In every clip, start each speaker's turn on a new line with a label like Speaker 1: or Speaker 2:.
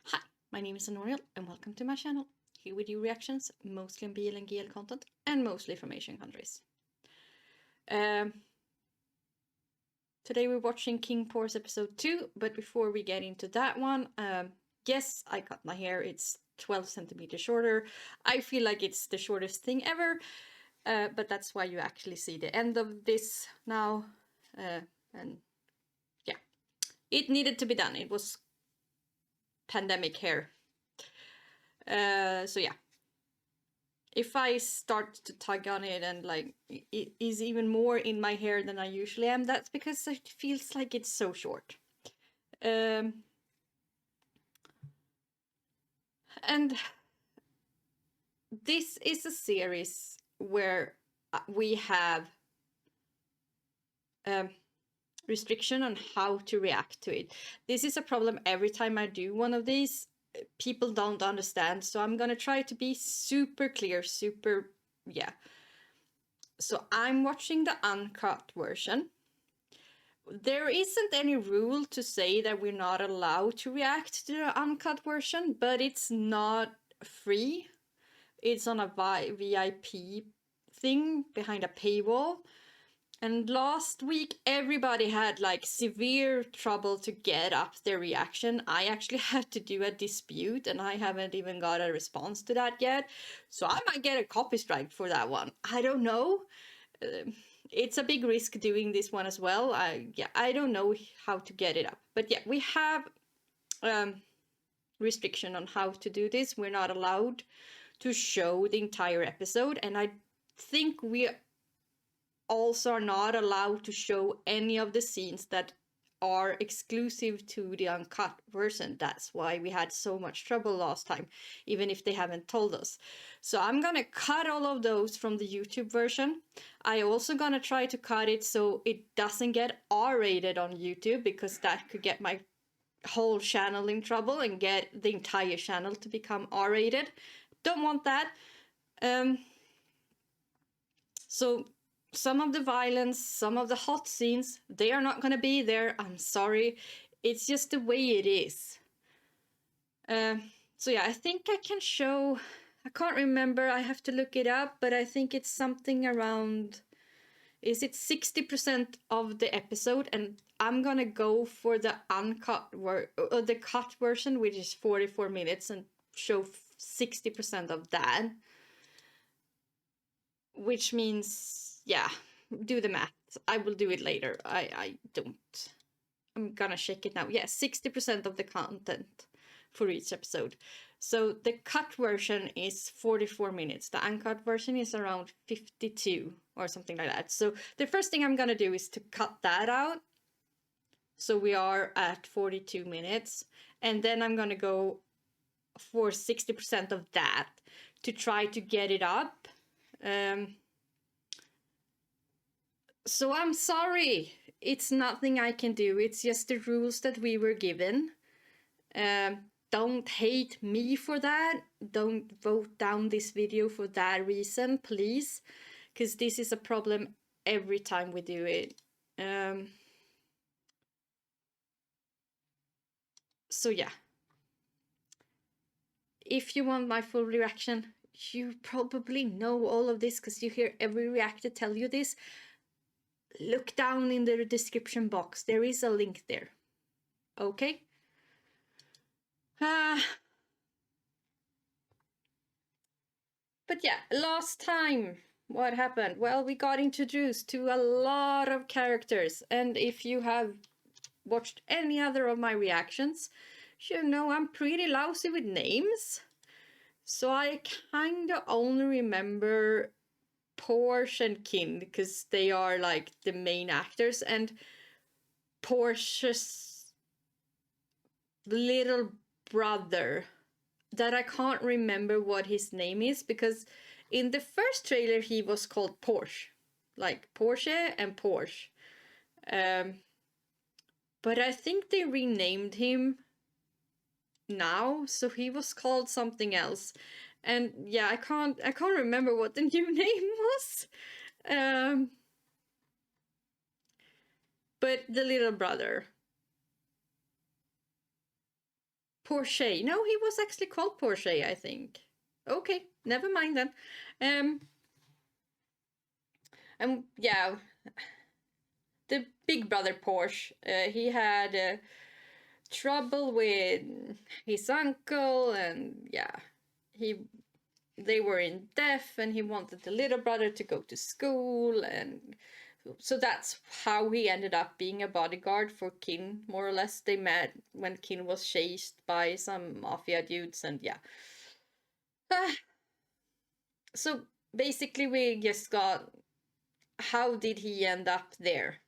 Speaker 1: Hi, my name is Anoriel and welcome to my channel. Here we do reactions, mostly on BL and GL content and mostly from Asian countries. Today we're watching KinnPorsche episode 2, but before we get into that one, yes, I cut my hair. It's 12 centimeters shorter. I feel like it's the shortest thing ever, but that's why you actually see the end of this now. And yeah, it needed to be done. It was pandemic hair. So yeah, if I start to tug on it and like it is even more in my hair than I usually am, that's because it feels like it's so short. And this is a series where we have restriction on how to react to it. This is a problem every time I do one of these. People don't understand, so I'm gonna try to be super clear, yeah. So I'm watching the uncut version. There isn't any rule to say that we're not allowed to react to the uncut version, but it's not free. It's on a VIP thing behind a paywall. And last week, everybody had like severe trouble to get up their reaction. I actually had to do a dispute and I haven't even got a response to that yet. So I might get a copy strike for that one. I don't know. It's a big risk doing this one as well. I don't know how to get it up. But yeah, we have restriction on how to do this. We're not allowed to show the entire episode. And I think we also are not allowed to show any of the scenes that are exclusive to the uncut version. That's why we had so much trouble last time, even if they haven't told us. So I'm gonna cut all of those from the YouTube version. I also gonna try to cut it so it doesn't get R-rated on YouTube, because that could get my whole channel in trouble and get the entire channel to become R-rated. Don't want that. So some of the violence, some of the hot scenes, they are not gonna be there. I'm sorry. It's just the way it is. So yeah, I think I can show, I can't remember, I have to look it up, but I think it's something around, is it 60% of the episode? And I'm gonna go for the uncut the cut version, which is 44 minutes, and show 60% of that. Which means, yeah, do the math. I will do it later. I don't. I'm gonna check it now. Yeah, 60% of the content for each episode. So the cut version is 44 minutes. The uncut version is around 52 or something like that. So the first thing I'm gonna do is to cut that out. So we are at 42 minutes. And then I'm gonna go for 60% of that to try to get it up. So I'm sorry, it's nothing I can do. It's just the rules that we were given. Don't hate me for that. Don't vote down this video for that reason, please. Because this is a problem every time we do it. So yeah. If you want my full reaction, you probably know all of this because you hear every reactor tell you this. Look down in the description box. There is a link there. Okay? But yeah, last time, what happened? Well, we got introduced to a lot of characters. And if you have watched any other of my reactions, you know I'm pretty lousy with names. So I kind of only remember Porsche and Kinn, because they are like the main actors, and Porsche's little brother that I can't remember what his name is, because in the first trailer he was called Porsche, like Porsche and Porsche. But I think they renamed him now, so he was called something else. And yeah, I can't remember what the new name was. But the little brother. Porsche. No, he was actually called Porsche, I think. Okay, never mind then. Yeah, the big brother Porsche, he had trouble with his uncle, and yeah, they were in debt, and he wanted the little brother to go to school, and so that's how he ended up being a bodyguard for Kinn, more or less. They met when Kinn was chased by some mafia dudes, and yeah. So basically, we just got how did he end up there?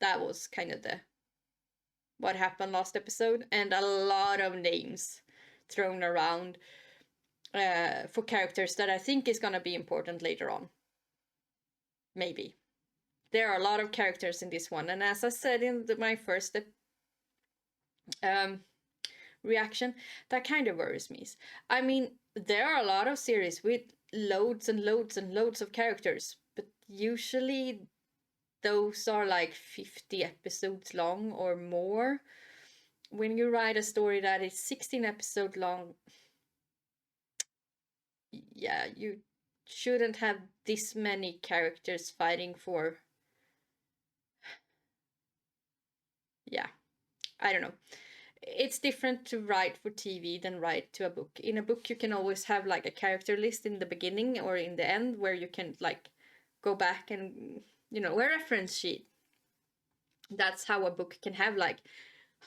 Speaker 1: That was kind of the what happened last episode, and a lot of names thrown around for characters that I think is gonna be important later on. Maybe. There are a lot of characters in this one, and as I said in my first reaction, that kind of worries me. I mean, there are a lot of series with loads and loads and loads of characters, but usually those are like 50 episodes long or more. When you write a story that is 16 episodes long, yeah, you shouldn't have this many characters fighting for. Yeah, I don't know. It's different to write for TV than write to a book. In a book, you can always have like a character list in the beginning or in the end where you can like go back and, you know, a reference sheet. That's how a book can have like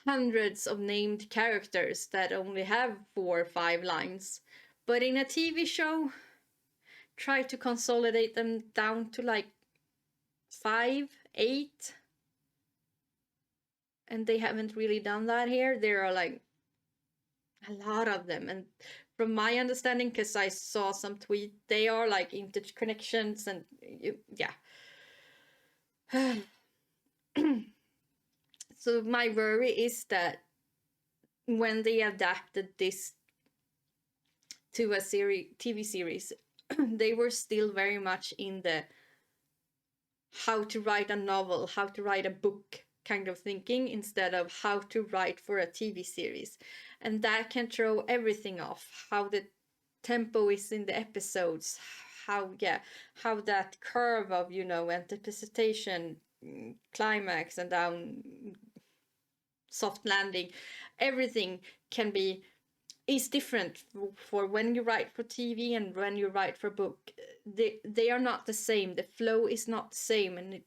Speaker 1: hundreds of named characters that only have 4 or 5 lines. But in a TV show, try to consolidate them down to like 5, 8. And they haven't really done that here. There are like a lot of them. And from my understanding, because I saw some tweet, they are like interconnections and yeah. So my worry is that when they adapted this to a TV series, they were still very much in the how to write a novel, how to write a book kind of thinking instead of how to write for a TV series. And that can throw everything off. How the tempo is in the episodes, how that curve of, you know, anticipation, climax and down soft landing, everything is different for when you write for TV and when you write for book. They are not the same. The flow is not the same, and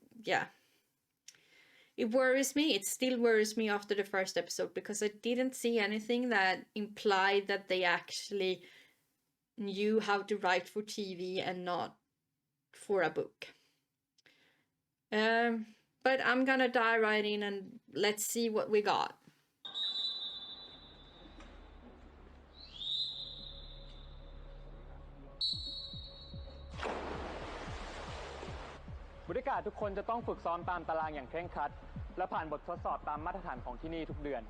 Speaker 1: it worries me. It still worries me after the first episode because I didn't see anything that implied that they actually knew how to write for TV and not for a book. But I'm gonna dive right in and let's see what we got.
Speaker 2: บริการทุกคนจะต้องฝึกซ้อมตามตารางอย่างเคร่งครัดและผ่านบททดสอบตามมาตรฐานของที่นี่ทุกเดือน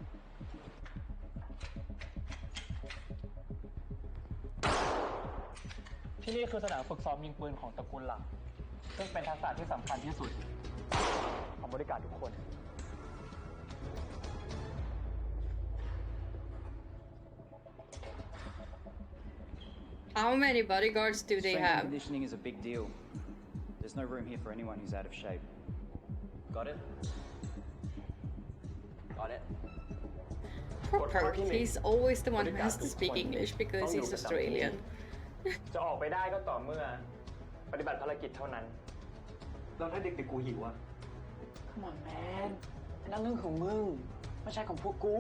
Speaker 2: ที่นี่คือสนามฝึกซ้อมยิงปืนของตระกูลหลักซึ่งเป็นทักษะที่สำคัญที่สุดของบริการทุกคน
Speaker 1: How many bodyguards do they have?
Speaker 3: Conditioning is a big deal. There's no room here for anyone who's out of shape. Got it? Got it.
Speaker 1: Poor Perk, he's always the one who has to speak English because he's Australian.
Speaker 2: จะออกไปได้ก็ต่อเมื่อปฏิบัติภารกิจเท่านั้นแล้วถ้าเด็กๆกูหิวอ่ะ Come on man นั่นเรื่องของมึงไม่ใช่ของพวกกู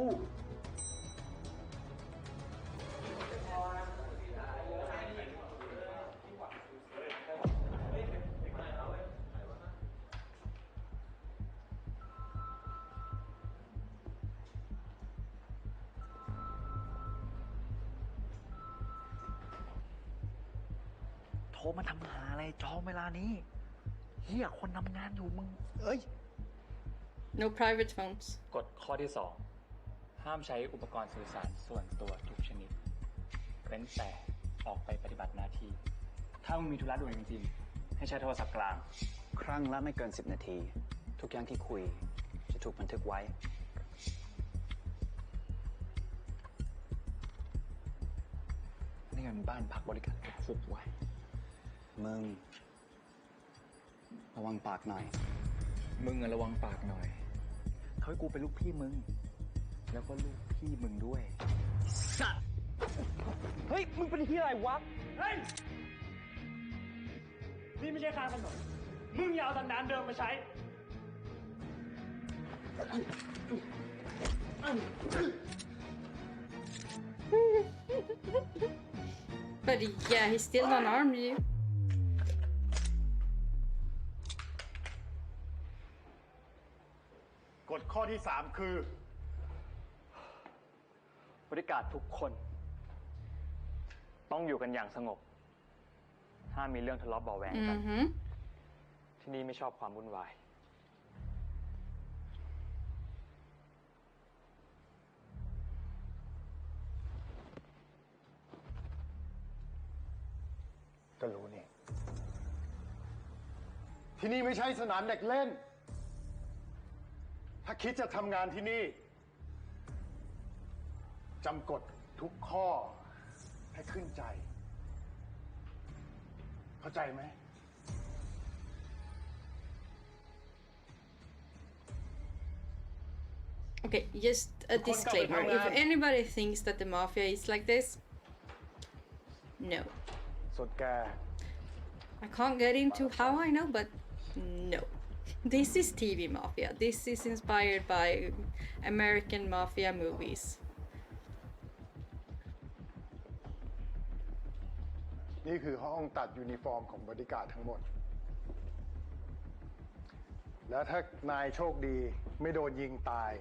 Speaker 4: โทรมาทำหาอะไรจองเวลานี้เฮียคนทำงานอยู่มึงเอ้ย
Speaker 1: No private phones.
Speaker 2: กฎข้อที่ 2 ห้ามใช้อุปกรณ์สื่อสารส่วนตัวทุกชนิดเว้นแต่ออกไปปฏิบัติหน้าที่ถ้ามึงมีธุระด่วนจริงๆให้ใช้โทรศัพท์กลาง
Speaker 3: ครั้งละไม่เกิน10 นาทีทุกอย่างที่คุยจะถูกบันทึกไว้
Speaker 4: เงินบ้านพักบริการถูกไว้
Speaker 3: มึง ระวังปากหน่อย
Speaker 4: มึงอะระวังปากหน่อยเขาให้กูเป็นลูกพี่มึง แล้วก็ลูกพี่มึงด้วยสัตว์เฮ้ย มึงเป็นที่อะไรวะ
Speaker 2: เฮ้ย นี่ไม่ใช่ข้างถนนมึงอย่าเอาสันดานเดิมมาใช้
Speaker 1: But yeah, he still unarmed you.
Speaker 5: กฎข้อที่ 3 คือ
Speaker 2: บริการทุกคน ต้องอยู่กันอย่างสงบ ห้ามมีเรื่องทะเลาะเบาะแวงกัน
Speaker 1: Mm-hmm.
Speaker 2: ที่นี่ไม่ชอบความวุ่นวาย
Speaker 5: ก็รู้นี่ ที่นี่ไม่ใช่สนามเด็กเล่น ถ้าคิดจะทำงานที่นี่จำกฎทุกข้อให้ขึ้นใจ เข้าใจไหม
Speaker 1: Okay, just a disclaimer. If anybody thinks that the mafia is like this, no.
Speaker 5: ส่วนแก
Speaker 1: I can't get into how I know, but no. This is TV mafia. This is inspired by American mafia movies.
Speaker 5: นี่คือห้องตัดยูนิฟอร์มของบริการทั้งหมด แล้วถ้านายโชคดีไม่โดนยิงตาย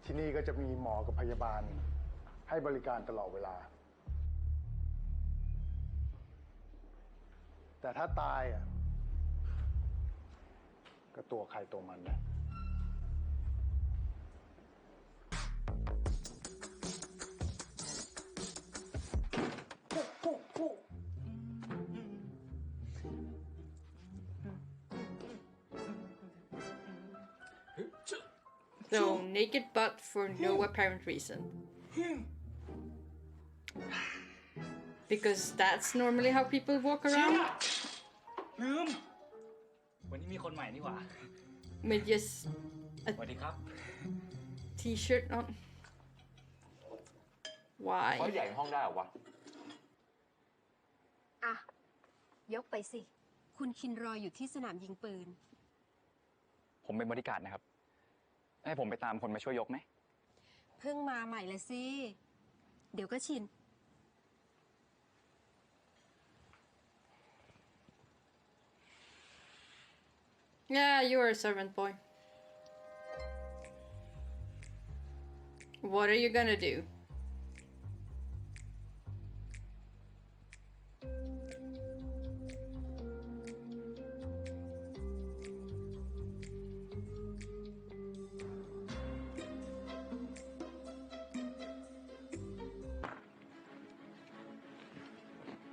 Speaker 5: ที่นี่ก็จะมีหมอกับพยาบาลให้บริการตลอดเวลา แต่ถ้าตายอ่ะก็ตัวใครตัวมันนะ
Speaker 1: So, naked butt for no apparent reason. Because that's normally how people walk around.
Speaker 2: ลืม วันนี้มีคนใหม่นี่หว่า
Speaker 1: With just
Speaker 2: สวัสดีครับ
Speaker 1: t-shirt on.
Speaker 6: เขาใหญ่
Speaker 1: Why?
Speaker 6: ห้องได้เหรอวะ
Speaker 7: อ่ะ ยกไปสิ คุณคินรออยู่ที่สนามยิงปืน
Speaker 4: ผมเป็นบริการนะครับ ให้ผมไปตามคนมาช่วยยกไหม
Speaker 7: เพิ่งมาใหม่เลยสิ เดี๋ยวก็ชิน
Speaker 1: Yeah, you're a servant boy. What are you gonna do?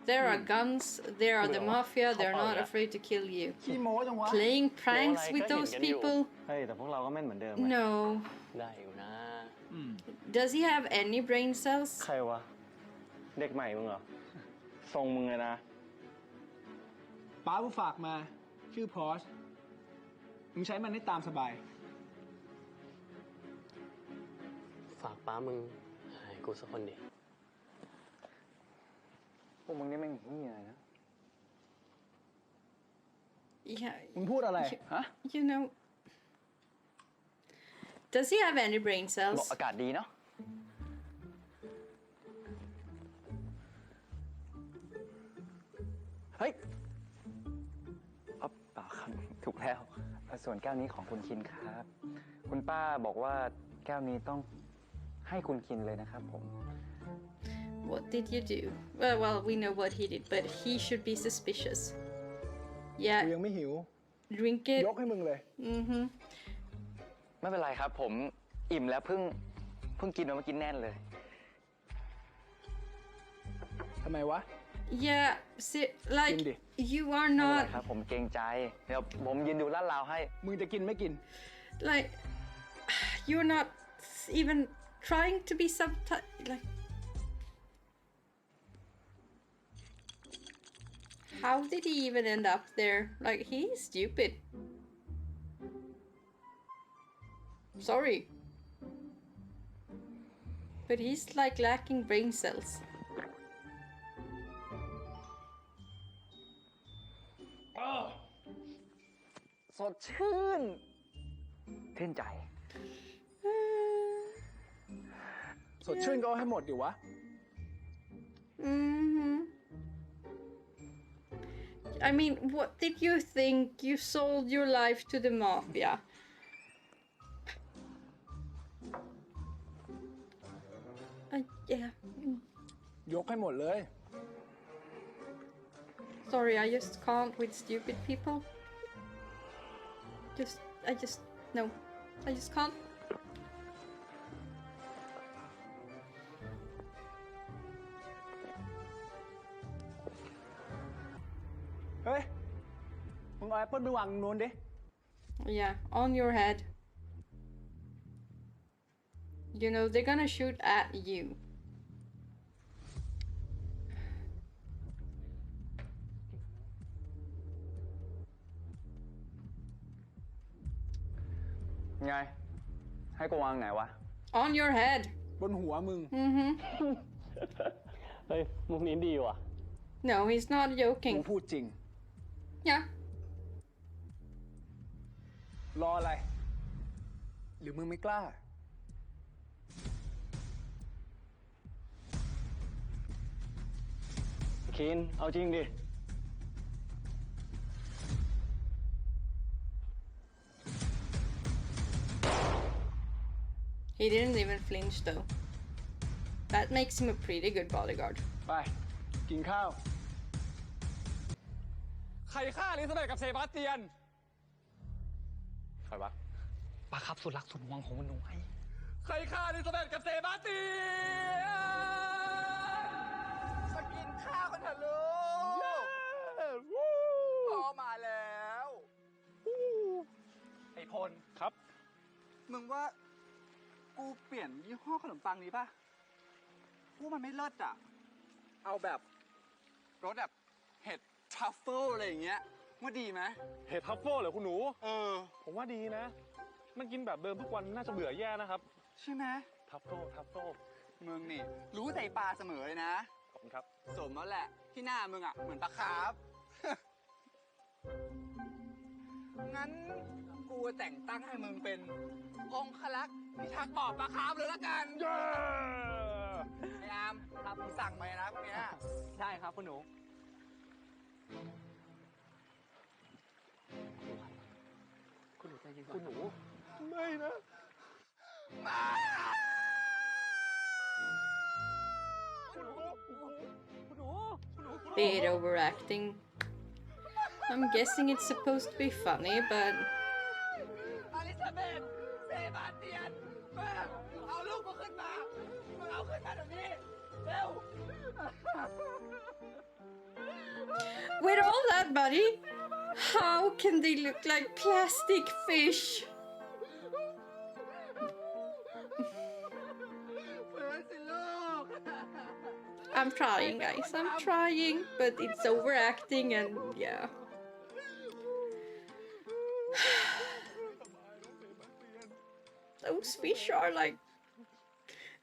Speaker 1: There are guns, there are the mafia, they're not afraid to kill you.
Speaker 4: ขี้โม้จังวะ
Speaker 1: Playing pranks with those people?
Speaker 3: เฮ้ย แต่พวกเราก็แม่นเหมือนเดิม
Speaker 1: No.
Speaker 6: ได้อยู่นะ
Speaker 1: Does he have any brain cells?
Speaker 3: ใครวะ เด็กใหม่มึงเหรอ ทรงมึงเลยนะ
Speaker 8: ป้าผู้ฝากมา ชื่อพอร์ชมึงใช้มันได้ตามสบาย
Speaker 6: ฝากป้ามึงให้กูสักคนดิ
Speaker 3: พวกมึงนี่แม่งเหี้ยนะ
Speaker 1: Yeah.
Speaker 8: มึงพูดอะไร ฮะ
Speaker 1: You know. Does he have any brain
Speaker 4: บอก
Speaker 1: cells?
Speaker 4: อากาศดีเนาะ เฮ้ยอ๊อบเปล่าครับ ถูกแล้ว ส่วนแก้วนี้ของคุณคินครับ คุณป้าบอกว่าแก้วนี้ต้องให้คุณคินเลยนะครับผม
Speaker 1: What did you do? Well, we know what he did, but he should be suspicious.
Speaker 8: กู
Speaker 1: Yeah,
Speaker 8: ยังไม่หิว
Speaker 1: drink it.
Speaker 8: ยกให้มึงเลย
Speaker 1: Mm-hmm.
Speaker 4: ไม่เป็นไรครับ ผมอิ่มแล้วเพิ่งกินมาเมื่อกี้แน่นเลย
Speaker 8: ทำไมวะ
Speaker 1: Yeah, like
Speaker 8: Hindi.
Speaker 1: you are
Speaker 4: ไม่เป็นไร
Speaker 1: not
Speaker 4: ครับ ผมเกรงใจ เดี๋ยวผมยืนดูลาดราวให้
Speaker 8: มึงจะกินไม่กิน
Speaker 1: like you're not even trying to be like How did he even end up there? Like, he's stupid. Sorry. But he's like lacking brain cells.
Speaker 4: สดชื่นชื่นใจ
Speaker 8: สดชื่นก็เอาให้หมดดิวะ
Speaker 1: I mean, what did you think? You sold your life to the mafia. Yeah.
Speaker 8: ยกให้หมดเลย
Speaker 1: Sorry, I just can't with stupid people. No. I just can't.
Speaker 8: เฮ้ย มึงเอาแอปเปิลไปวางตรงโน้นดิ
Speaker 1: Yeah, on your head. You know, they're gonna shoot at you.
Speaker 4: ไง ให้กูวางไหนวะ
Speaker 1: On your head.
Speaker 8: บนหัวมึง
Speaker 6: เฮ้ย มุกนี้ดีว่ะ
Speaker 1: No, he's not
Speaker 8: มึง
Speaker 1: joking.
Speaker 8: พูดจริง
Speaker 1: Yeah.
Speaker 8: รออะไร หรือมึงไม่กล้า
Speaker 6: คิน เอาจริงดิ
Speaker 1: He didn't even flinch though. That makes him a pretty good bodyguard.
Speaker 8: ไป กินข้าว ใครฆ่าลิซาเบธกับเซบาสเตียน
Speaker 4: ใครวะป้าครับสุดรักสุดหวงของมันหนูไอ้
Speaker 8: ใครฆ่าลิซาเบธกับเซบาสเตียนมากินข้าวกันเถอะลูกพ่อมาแล้ว ไอพล ครับ มึงว่า กูเปลี่ยนยี่ห้อขนมปังนี้ป่ะกูมันไม่เลิศอ่ะ เอาแบบรสแบบเห็ดทรัฟเฟิลอะไรอย่างเงี้ยว่าดีไหม
Speaker 9: เห็ดทัฟเฟิลเหรอคุณหนู
Speaker 8: ผม
Speaker 9: ว่าดีนะ มันกินแบบเดิมทุกวันน่าจะเบื่อแย่นะครับ
Speaker 8: ใช่ไหม
Speaker 9: ทัฟเฟิลทัฟเฟิล
Speaker 8: มึงนี่รู้ใจปลาเสมอเลยนะ
Speaker 9: ขอบคุณครับ
Speaker 8: สมแล้วแหละ ที่หน้ามึงอ่ะ เหมือนปลาคาร์ฟ งั้นกูแต่งตั้งให้มึงเป็นองคลักษ์พิทักษ์บ่อปลาคาร์ฟเลยละกันไอ้อามครับมึงสั่งมานะพวกเนี้ย
Speaker 6: ใช่ครับคุณหนู คุณหนูใจเย็นก่อน
Speaker 9: คุณหนู ไม่นะ
Speaker 1: Bit overacting. I'm guessing it's supposed to be funny, but
Speaker 8: อลิซาเบธเซบาสเตียนมึงเอาลูกกูขึ้นมา มึงเอาขึ้นมาเดี๋ยวนี้ เร็ว
Speaker 1: with all that, buddy, how can they look like plastic fish?
Speaker 8: ฟื้นสิลูก
Speaker 1: I'm trying, guys. I'm trying, but it's overacting, and yeah. Those fish are like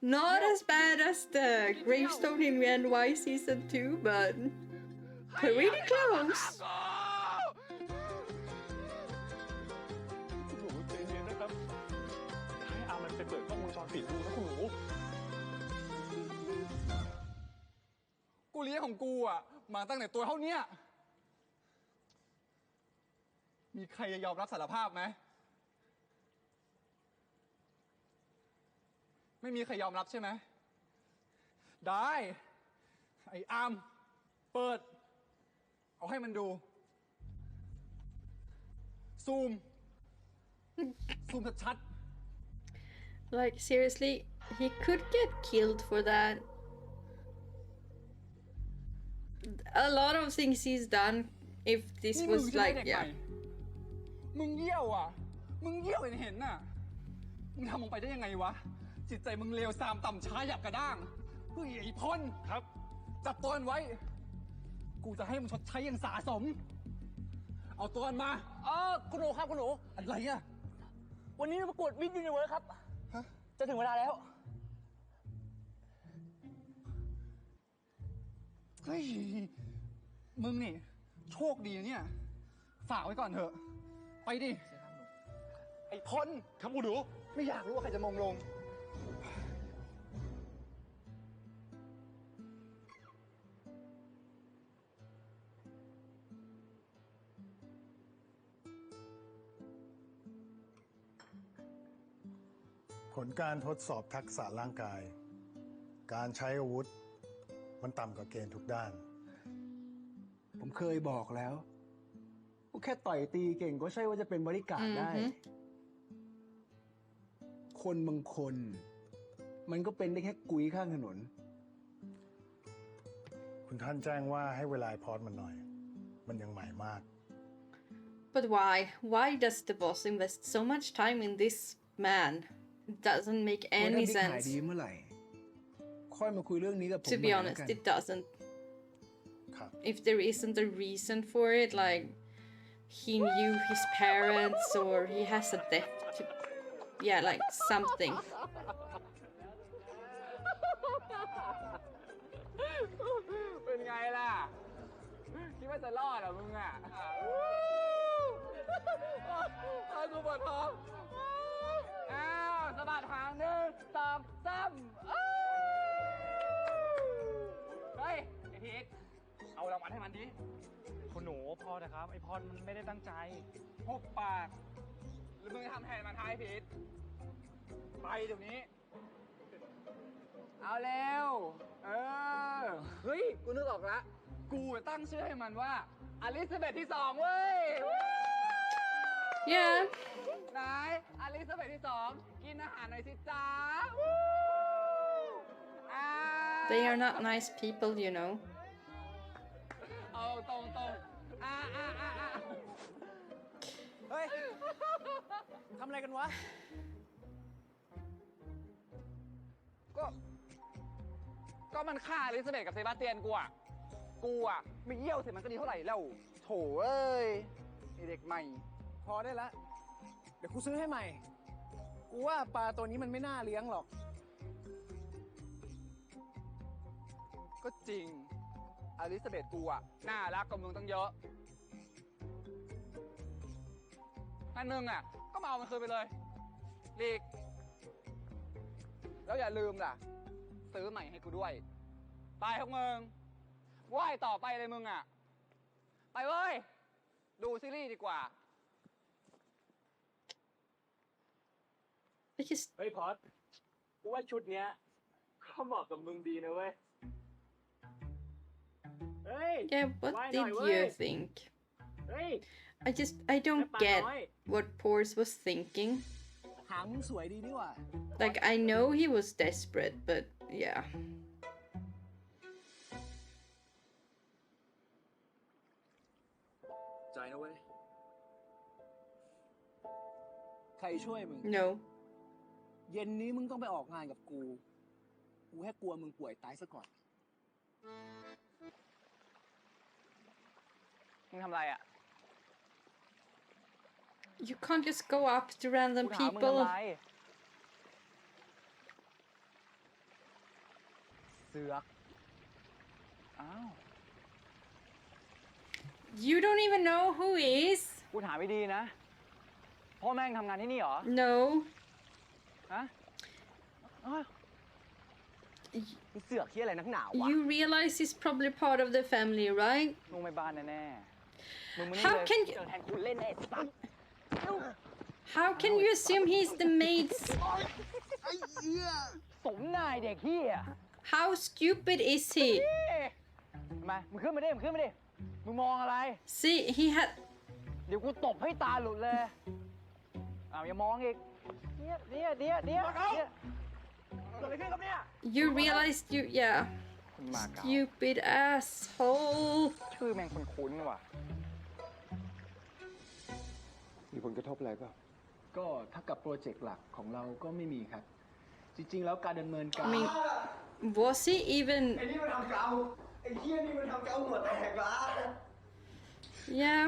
Speaker 1: not as bad as the gravestone in NY season 2, but pretty close.
Speaker 9: คุณหนูใจเย็นนะครับ ให้อามันไปเปิดกล้องวงจรปิดดูนะคุณหนู
Speaker 8: กูเลี้ยงของกูอ่ะ มาตั้งแต่ตัวเท่าเนี้ยมีใครจะยอมรับสารภาพไหม ไม่มีใครยอมรับใช่ไหม ได้ ไอ้อาม เปิด เอาให้มันดู ซูม ซูมชัด
Speaker 1: Like, seriously, he could get killed for that. A lot of things he's done, if
Speaker 8: ๆ
Speaker 1: this
Speaker 8: นี่มึง
Speaker 1: was
Speaker 8: ใช่ไหม
Speaker 1: like,
Speaker 8: เด็กใหม่
Speaker 1: yeah.
Speaker 8: มึงเยี่ยวอ่ะ มึงเยี่ยวเห็นน่ะ มึงทำลงไปได้ยังไงวะ จิตใจมึงเลวทรามต่ำช้าหยาบกระด้างเฮ้ยไอ้พล
Speaker 9: ครับ
Speaker 8: จับตัวมันไว้ กู กูจะให้มึงชดใช้อย่างสาสม เอาตัวมันมาคุณหนูครับคุณหนูอะไรอ่ะวันนี้ประกวดมิสยูนิเวิร์สครับจะถึงเวลาแล้วเฮ้ยมึงนี่โชคดีนะเนี่ยฝากไว้ก่อนเถอะไปดิไอ้พล
Speaker 9: ครับคุณหนู
Speaker 8: ไม่อยากรู้ว่าใครจะมงลง
Speaker 5: ผลการทดสอบทักษะร่างกาย การใช้อาวุธ มันต่ำกว่าเกณฑ์ทุกด้าน
Speaker 10: ผมเคยบอกแล้วว่าแค่ต่อยตีเก่งก็ใช่ว่าจะเป็นบริการดได้ คนบางคน มันก็เป็นได้แค่กุยข้างถนน
Speaker 5: คุณท่านแจ้งว่าให้เวลาพอดมันหน่อย มันยังใหม่มาก
Speaker 1: But why? Why does the boss invest so much time in this man? It doesn't make
Speaker 10: ถ้า
Speaker 1: any
Speaker 10: บิ๊กขาย
Speaker 1: sense.
Speaker 10: ดีเมื่อไหร่ ค่อยมาคุยเรื่องนี้กับผม
Speaker 1: To
Speaker 10: ให
Speaker 1: be
Speaker 10: ม่แล้ว
Speaker 1: honest,
Speaker 10: กัน
Speaker 1: it doesn't.
Speaker 5: ครับ
Speaker 1: If there isn't a reason for it, like he knew his parents or he has a debt to, yeah, like something.
Speaker 8: เป็นไงล่ะ คิดว่าจะรอดเหรอมึงอ่ะกูปวดท้องอ้าวสะบัดหาง1 2 3เฮ้ยไอ้พีทเอารางวัลให้มันดิ
Speaker 2: คุณหนูพอนะครับ ไอพรมันไม่ได้ตั้งใจ
Speaker 8: พบปาก หรือมึงจะทำแทนมันท้ายพีทไปเดี๋ยวนี้ เอาเร็ว เฮ้ย กูนึกออกละ กูตั้งชื่อให้มันว่าอลิซาเบธที่2เว้ย
Speaker 1: Yeah,
Speaker 8: ไหนอลิซาเบธที่2กินอาหารหน่อยสิจ้า
Speaker 1: they are not nice people, you know.
Speaker 8: เอาตรงเฮ้ย ทำอะไรกันวะ ก็มันฆ่าอลิซาเบธกับเซบาสเตียนกูอ่ะไม่เยี่ยวเสร็จมันก็ดีเท่าไหร่แล้วโถเอ้ยไอเด็กใหม่
Speaker 10: พอได้ละ เดี๋ยวกูซื้อให้ใหม่ กูว่าปลาตัวนี้มันไม่น่าเลี้ยงหรอก
Speaker 8: ก็จริงอลิซาเบธกูอ่ะน่ารักกว่ามึงตั้งเยอะงั้นมึงอ่ะก็มาเอามันคืนไปเลยลีกแล้วอย่าลืมล่ะซื้อใหม่ให้กูด้วยไปพวกมึงว่ายต่อไปเลยมึงอ่ะไปเว้ยดูซีรีส์ดีกว่า
Speaker 1: I just
Speaker 6: เฮ้ยพอดกูว่าชุดเนี้ยเขาเหมาะกับมึงดีนะเว้ย เฮ้ย
Speaker 1: yeah. What
Speaker 6: Why
Speaker 1: did
Speaker 6: not,
Speaker 1: you
Speaker 6: wait?
Speaker 1: think?
Speaker 6: เฮ้ย
Speaker 1: I don't
Speaker 6: Papa
Speaker 1: get
Speaker 6: nói.
Speaker 1: what Porsche was thinking.
Speaker 10: หางมึงสวยดีนี่หว่า
Speaker 1: Like I know he was desperate, but yeah.
Speaker 10: ใจนะเว้ย ใครช่วยมึง
Speaker 1: No.
Speaker 10: เย็นนี้มึงต้องไปออกงานกับกู กูแค่กลัวมึงป่วยตายซะก่อน
Speaker 8: มึงทำอะไรอ่ะ
Speaker 1: You can't just go up to random
Speaker 8: กูถามมึงทำ
Speaker 1: people.
Speaker 8: ไรเสือกอ้าว
Speaker 1: You don't even know who he is.
Speaker 8: กูถามไม่ดีนะพ่อแม่งทำงานที่นี่เหรอ
Speaker 1: No.
Speaker 8: ฮะอ้าวมึงเสือกที่อะไรนักหนาวะ
Speaker 1: You realize he's probably part of the family, right?
Speaker 8: ลุงไม่บ้านแน่ๆมึงไม่นี่
Speaker 1: How
Speaker 8: เลย
Speaker 1: can
Speaker 8: เจ
Speaker 1: you
Speaker 8: อแทนกูเล่นไอ้สัส
Speaker 1: How can you assume he's the maid's?
Speaker 8: สมนายเด็กเฮีย
Speaker 1: How stupid is he?
Speaker 8: มามึงขึ้นมาดิมึงขึ้นมาดิมึงมองอะไร
Speaker 1: See, he had
Speaker 8: เดี๋ยวกูตบให้ตาหลุดเลยอ้าวอย่ามองอีกเนี่ยเกิดอะไรขึ้นครับเนี่ย
Speaker 1: you realized you yeah.
Speaker 8: คุณมาเก๊า
Speaker 1: Stupid asshole.
Speaker 8: ชื่อแม่งคุ้นๆว่ะ
Speaker 10: มีผลกระทบอะไรเปล่า ก็ถ้ากับโปรเจกต์หลักของเราก็ไม่มีครับ จริงๆ แล้วการดำเนินการ
Speaker 1: I mean, was he even
Speaker 8: ไอ้นี่มันทำเกาไอ้ อ้เหี้ยนี่มันทำเกาหัวแตกวะ
Speaker 1: Yeah.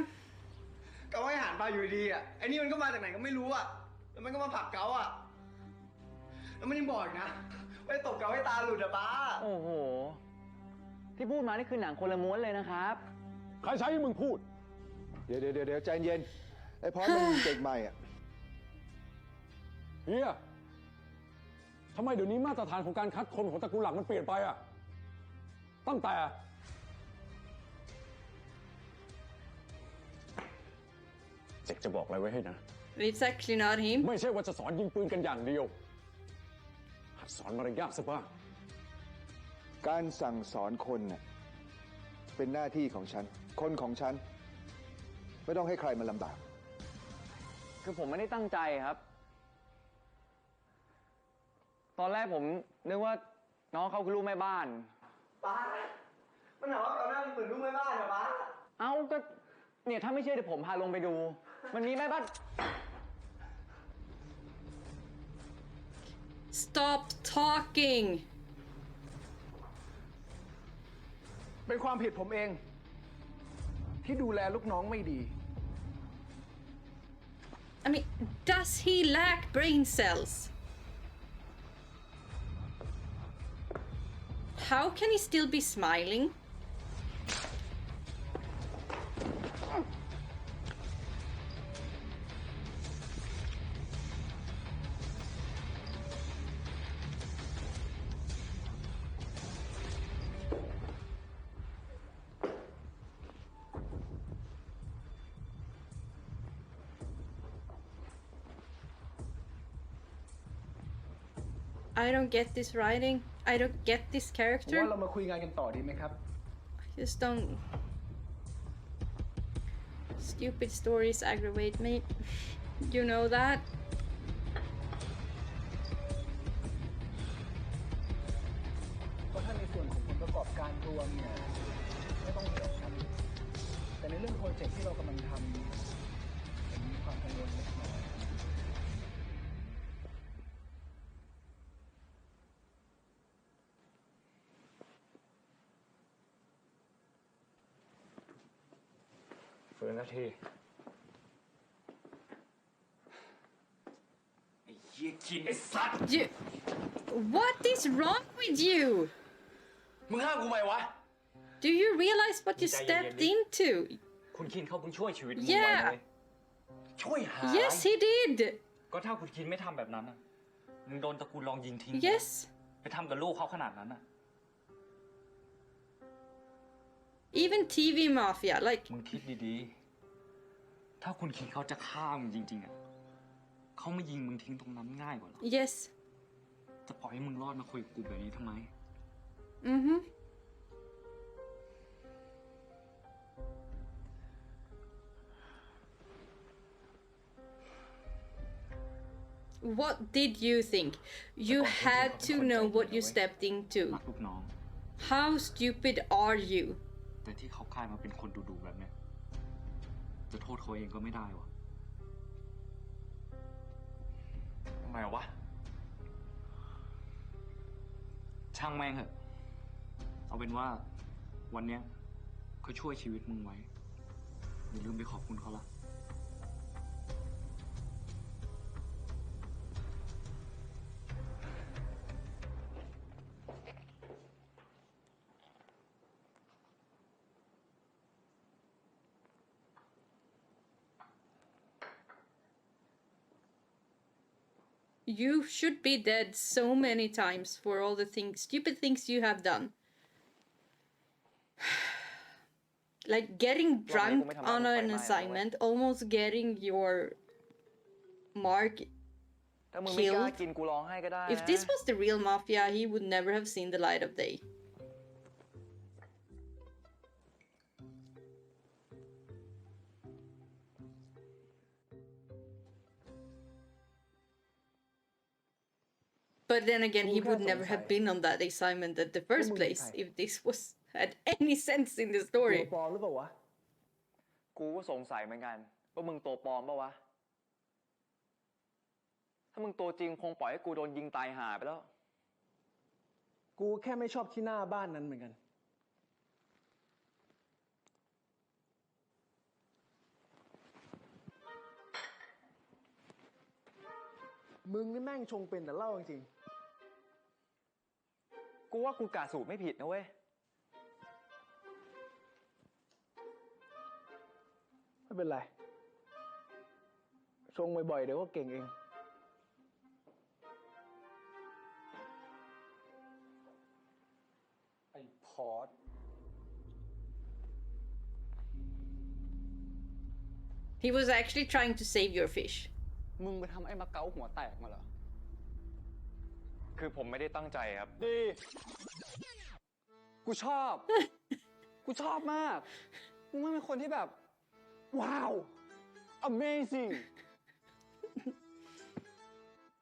Speaker 8: เกาให้อาหารปลาอยู่ดีอ่ะไอ้นี่มันก็มาจากไหนก็ไม่รู้อ่ะแล้วมันก็มาผลักเกาอ่ะแล้วมันยังบอกอีกนะว่าจะตบเกาให้ตาหลุดอ่ะป้า
Speaker 4: โอ้โห ที่พูดมานี่คือหนังคนละม้วนเลยนะครับ
Speaker 9: ใครใช้ให้มึงพูด
Speaker 10: เดี๋ยวใจเย็น ไอ้พอสมันเด็กใหม่อ่ะ
Speaker 9: เฮียทำไมเดี๋ยวนี้มาตรฐานของการคัดคนของตระกูลหลักมันเปลี่ยนไปอะตั้งแต่เจ๊กจะบอกอะไรไว้ให้นะ
Speaker 1: It's actually not him.
Speaker 9: ไม่ใช่ว่าจะสอนยิงปืนกันอย่างเดียว หัดสอนมารยาทซะบ้าง
Speaker 10: การสั่งสอนคนน่ะเป็นหน้าที่ของฉัน คนของฉัน ไม่ต้องให้ใครมาลำบาก
Speaker 4: คือผมไม่ได้ตั้งใจครับ ตอนแรกผมนึกว่าน้องเขาคือลูกแม่บ้าน
Speaker 8: ป้ามันหาว่าเกาหน้าเหมือนลูกแม่บ้านเหรอป้า
Speaker 4: เอ้าก็เนี่ยถ้าไม่เชื่อเดี๋ยวผมพาลงไปดู มันมีแม่บ้าน
Speaker 1: Stop talking.
Speaker 10: เป็นความผิดผมเอง ที่ดูแลลูกน้องไม่ดี
Speaker 1: I mean, does he lack brain cells? How can he still be smiling? I don't get this writing. I don't get this
Speaker 10: ผม
Speaker 1: character.
Speaker 10: ว่าเรามาคุยงานกันต่อดีไหมครับ
Speaker 1: I just don't. Stupid stories aggravate me. You know that.
Speaker 10: เพราะถ้าในส่วนของผลประกอบการรวมเนี่ยไม่ต้องห่วงครับ แต่ในเรื่องโปรเจกต์ที่เรากำลังทำผมมีความกังวลเล็กน้อย
Speaker 2: ฟื้นนาทีไอ้เหี้ยกินไอ้สัตว์
Speaker 1: You. What is wrong with you?
Speaker 2: มึงห้ามกูไหมวะ
Speaker 1: Do you realize what you
Speaker 2: ใจเย็นๆ
Speaker 1: stepped
Speaker 2: ดิ
Speaker 1: into?
Speaker 2: คุณคินเขาเพิ่งช่วยชีวิตมึงไว้
Speaker 1: Yeah.
Speaker 2: เลยช่วยหา
Speaker 1: Yes, he did.
Speaker 2: ก็ถ้าคุณคินไม่ทำแบบนั้นน่ะมึงโดนตระกูลลองยิงทิ้ง
Speaker 1: Yes.
Speaker 2: ไปทำกับลูกเขาขนาดนั้นน่ะ
Speaker 1: Even TV mafia, like.
Speaker 2: มึงคิดดีๆ ถ้าคุณคิดเขาจะฆ่ามึงจริงๆอ่ะเขามายิงมึงทิ้งตรงนั้นง่ายกว่าหรอ
Speaker 1: Yes.
Speaker 2: จะปล่อยให้มึงรอดมาคุยกับกูแบบนี้ทำไม
Speaker 1: Mm-hmm. What did you think? You had to know what you stepped into.
Speaker 2: รักลูกน้อง
Speaker 1: How stupid are you?
Speaker 2: แต่ที่เขากลายมาเป็นคนดุๆแบบเนี้ยจะโทษเขาเองก็ไม่ได้วะทำไมวะ ช่างแม่งเหอะเอาเป็นว่าวันเนี้ยเขาช่วยชีวิตมึงไว้อย่าลืมไปขอบคุณเขาละ
Speaker 1: You should be dead so many times for all the things, stupid things you have done. Like getting drunk on an assignment, almost getting your mark
Speaker 4: ถ้ามึงไม่กล้า
Speaker 1: killed.
Speaker 4: กินกูร้องไห้ก็ได้
Speaker 1: If this was the real mafia, he would never have seen the light of day. But then again, he would never have been on that assignment at the first place if this was had any sense in the
Speaker 10: ตัว
Speaker 1: story.
Speaker 10: ปลอมหรือเปล่าวะ
Speaker 4: กูก็สงสัยเหมือนกันว่ามึงตัวปลอมปะวะ ถ้ามึงตัวจริงคงปล่อยให้กูโดนยิงตายห่าไปแล้ว
Speaker 10: กูแค่ไม่ชอบที่หน้าบ้านนั้นเหมือนกัน มึงนี่แม่งชงเป็นแต่เหล้าจริง
Speaker 4: กูว่ากูกะสูตรไม่ผิดนะเว้ย
Speaker 10: ๆไม่เป็นไร ชงบ่อยๆเดี๋ยวก็เก่งเอง
Speaker 9: ไอ้พอร์ต
Speaker 1: He was actually trying to save your fish.
Speaker 8: มึงไปทำไอ้มาเก๊าหัวแตกมาเหรอ
Speaker 4: คือผมไม่ได้ตั้งใจครับ
Speaker 8: ดี กูชอบ กูชอบมาก มึงเป็นคนที่แบบ ว้าว amazing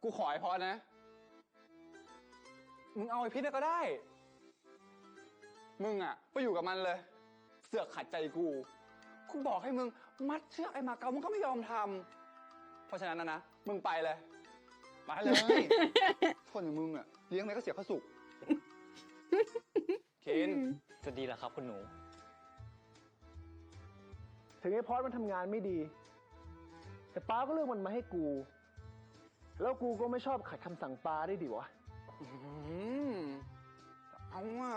Speaker 8: กูขอไอ้พอนะ มึงเอาไอ้พิษก็ได้ มึงอะไปอยู่กับมันเลย เสือกขัดใจกู กูบอกให้มึงมัดเชือกไอ้มาเก๊ามึงก็ไม่ยอมทำ เพราะฉะนั้นนะ มึงไปเลย ไปเลย คนอย่างมึงอะเลี้ยงอะไรก็เสียข้าวสุก
Speaker 4: คิน จะดีเหรอครับคุณหนู
Speaker 10: ถึงไอ้พอดมันทำงานไม่ดี แต่ป้าก็เลือกมันมาให้กู แล้วกูก็ไม่ชอบขัดคำสั่งป้าได้ดิวะ
Speaker 8: เอาอ่ะ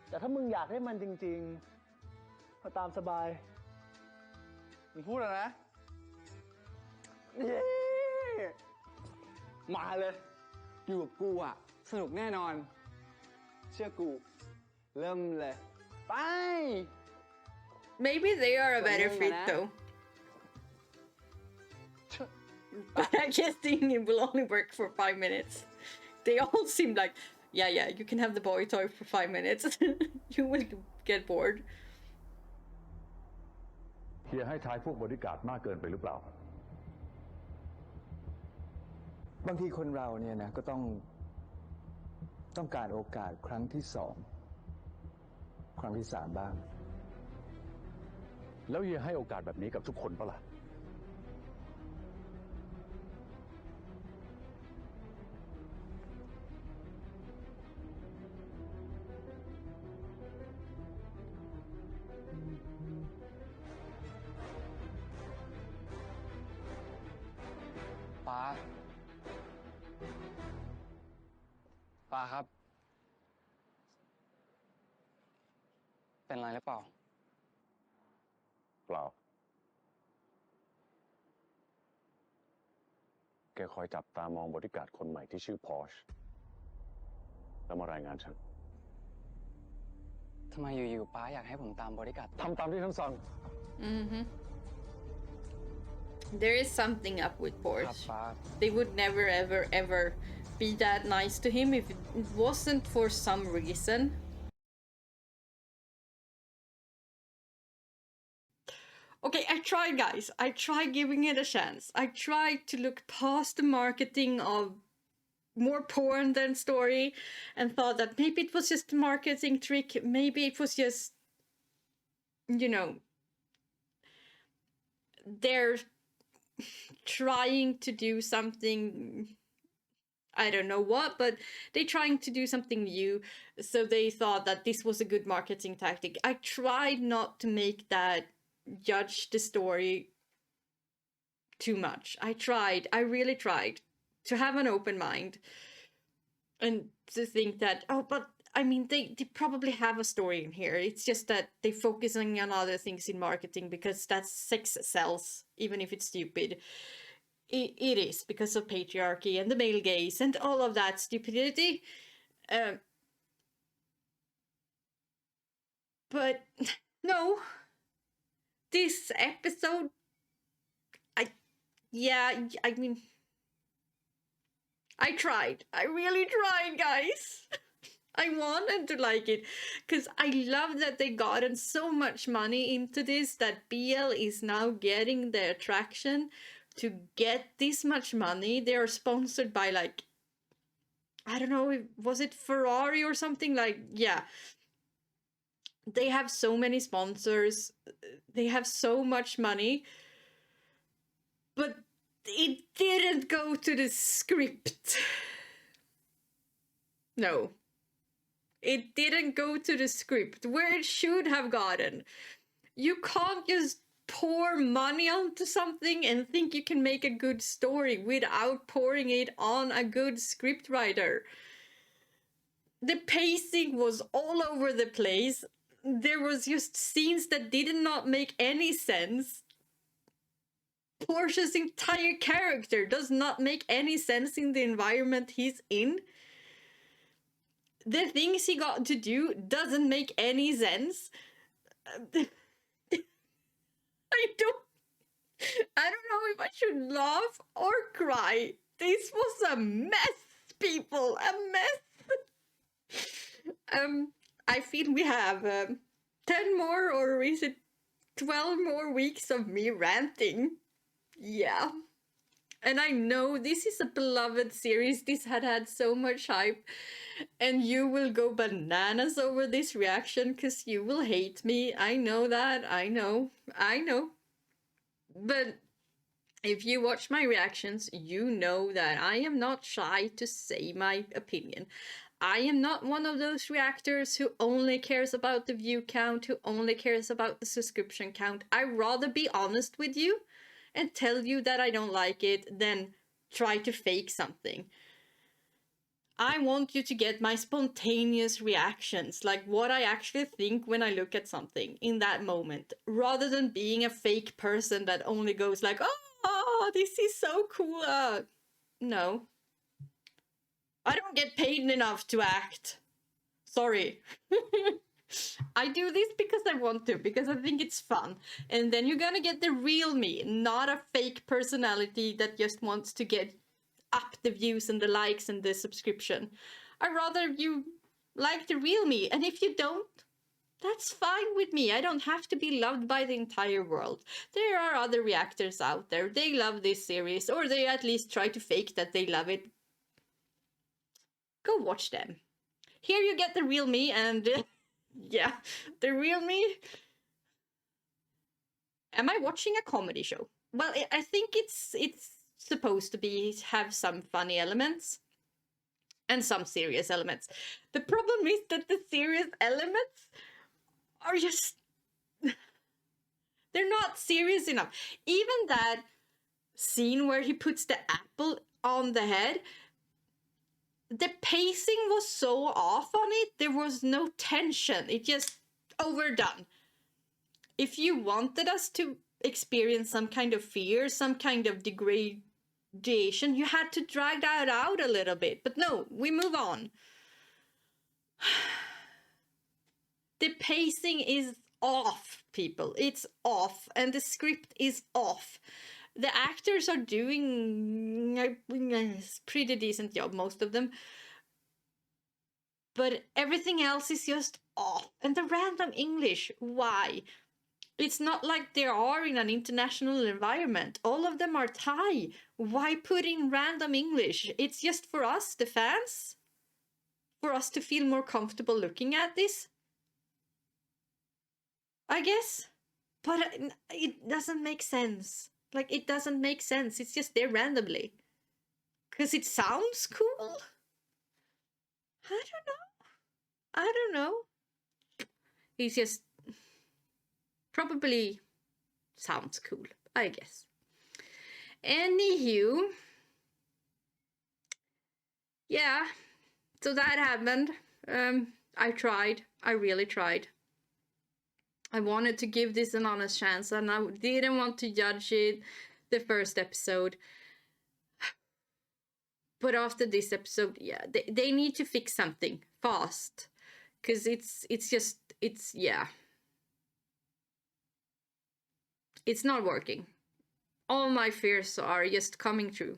Speaker 10: แต่ถ้ามึงอยากให้มันจริงๆก็ตามสบาย
Speaker 8: มึงพูดแล้วนะ เย้ มาเลย อยู่กับกูอ่ะ สนุกแน่นอน เชื่อกู เริ่มเลย ไป
Speaker 1: Maybe they are a better
Speaker 8: Well,
Speaker 1: fit
Speaker 8: yeah.
Speaker 1: though. But I guess thinking it will only work for 5 minutes. They all seem like, yeah, you can have the boy toy for 5 minutes. You will get bored.
Speaker 9: เฮียให้ทายพวกบริการดมากเกินไปหรือเปล่า
Speaker 11: บางทีคนเราเนี่ยนะก็ต้องการโอกาสครั้งที่2 ครั้งที่ 3บ้าง
Speaker 9: แล้วเฮียให้โอกาสแบบนี้กับทุกคนปะล่ะ
Speaker 8: ป้า ป้าครับ เป็นไรหรือเปล่า
Speaker 9: เปล่า แกคอยจับตามองบริการดคนใหม่ที่ชื่อพอร์ชแล้วมารายงานฉัน
Speaker 8: ทำไมอยู่ๆป้าอยากให้ผมตามบริการด
Speaker 9: ทำตามที่ฉันสั่ง
Speaker 1: There is something up with
Speaker 8: ครับ
Speaker 1: Porsche.
Speaker 8: ป้า
Speaker 1: They would never, ever be that nice to him if it wasn't for some reason. Okay, I tried, guys. I tried giving it a chance. I tried to look past the marketing of more porn than story and thought that maybe it was just a marketing trick. Maybe it was just, you know, they're trying to do something, I don't know what, but they're trying to do something new, so they thought that this was a good marketing tactic. I tried not to make that judge the story too much. I really tried to have an open mind and to think that, oh, but I mean, they probably have a story in here. It's just that they're focusing on other things in marketing because that sex sells, even if it's stupid. It is because of patriarchy and the male gaze and all of that stupidity. But no, this episode, I mean, I tried. I really tried, guys. I wanted to like it because I love that they gotten so much money into this that BL is now getting the attraction to get this much money. They are sponsored by, like, I don't know, was it Ferrari or something? Like, yeah. They have so many sponsors. They have so much money. But it didn't go to the script. No. It didn't go to the script where it should have gotten. You can't just pour money onto something and think you can make a good story without pouring it on a good scriptwriter. The pacing was all over the place. There was just scenes that did not make any sense. Porsche's entire character does not make any sense in the environment he's in. The things he got to do doesn't make any sense. I don't know if I should laugh or cry. This was a mess, people, a mess. I feel we have 10 more, or is it 12 more weeks of me ranting? Yeah. And I know this is a beloved series. This had so much hype. And you will go bananas over this reaction because you will hate me. I know that. I know. But if you watch my reactions, you know that I am not shy to say my opinion. I am not one of those reactors who only cares about the view count, who only cares about the subscription count. I'd rather be honest with you and tell you that I don't like it than try to fake something. I want you to get my spontaneous reactions, like what I actually think when I look at something in that moment, rather than being a fake person that only goes like, oh, this is so cool. No. I don't get paid enough to act. Sorry. I do this because I want to, because I think it's fun. And then you're gonna get the real me, not a fake personality that just wants to get up the views and the likes and the subscription. I'd rather you like the real me. And if you don't, that's fine with me. I don't have to be loved by the entire world. There are other reactors out there. They love this series, or they at least try to fake that they love it. Go watch them. Here you get the real me, and yeah, the real me. Am I watching a comedy show? Well, I think it's supposed to have some funny elements and some serious elements. The problem is that the serious elements are just they're not serious enough. Even that scene where he puts the apple on the head, the pacing was so off on it. There was no tension. It just overdone. If you wanted us to experience some kind of fear, some kind of degradation, you had to drag that out a little bit. But no, we move on. The pacing is off, people. It's off. And the script is off. The actors are doing a pretty decent job, most of them. But everything else is just off. And the random English, why? It's not like they are in an international environment. All of them are Thai. Why put in random English? It's just for us, the fans? For us to feel more comfortable looking at this? I guess. But it doesn't make sense. Like, it doesn't make sense. It's just there randomly. Because it sounds cool? I don't know. It's just probably sounds cool, I guess. Anywho, yeah, so that happened. I tried. I really tried. I wanted to give this an honest chance, and I didn't want to judge it the first episode. But after this episode, yeah, they need to fix something fast. Because yeah. It's not working. All my fears are just coming true.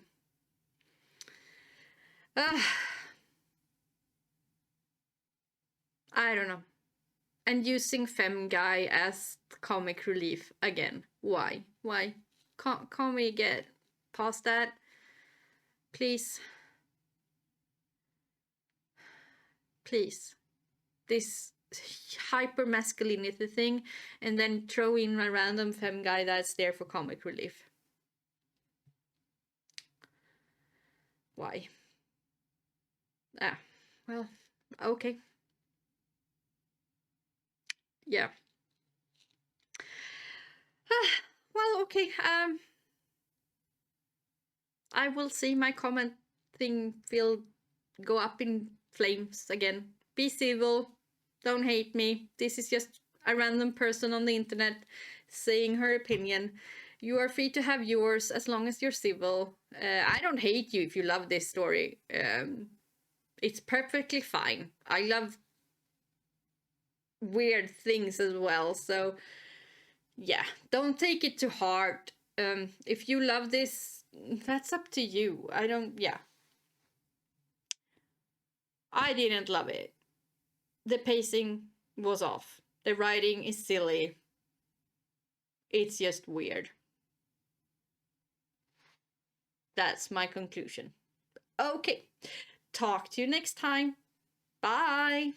Speaker 1: I don't know. And using Femme Guy as comic relief again. Why? Can't we get past that? Please. Please. This hyper masculinity thing, and then throw in a random femme guy that's there for comic relief. Why? Well, okay. Yeah. Well, okay. I will see my comment thing will go up in flames again. Be civil. Don't hate me. This is just a random person on the internet saying her opinion. You are free to have yours as long as you're civil. I don't hate you if you love this story. It's perfectly fine. I love weird things as well. So yeah, don't take it too hard. If you love this, that's up to you. Yeah. I didn't love it. The pacing was off. The writing is silly. It's just weird. That's my conclusion. Okay. Talk to you next time. Bye.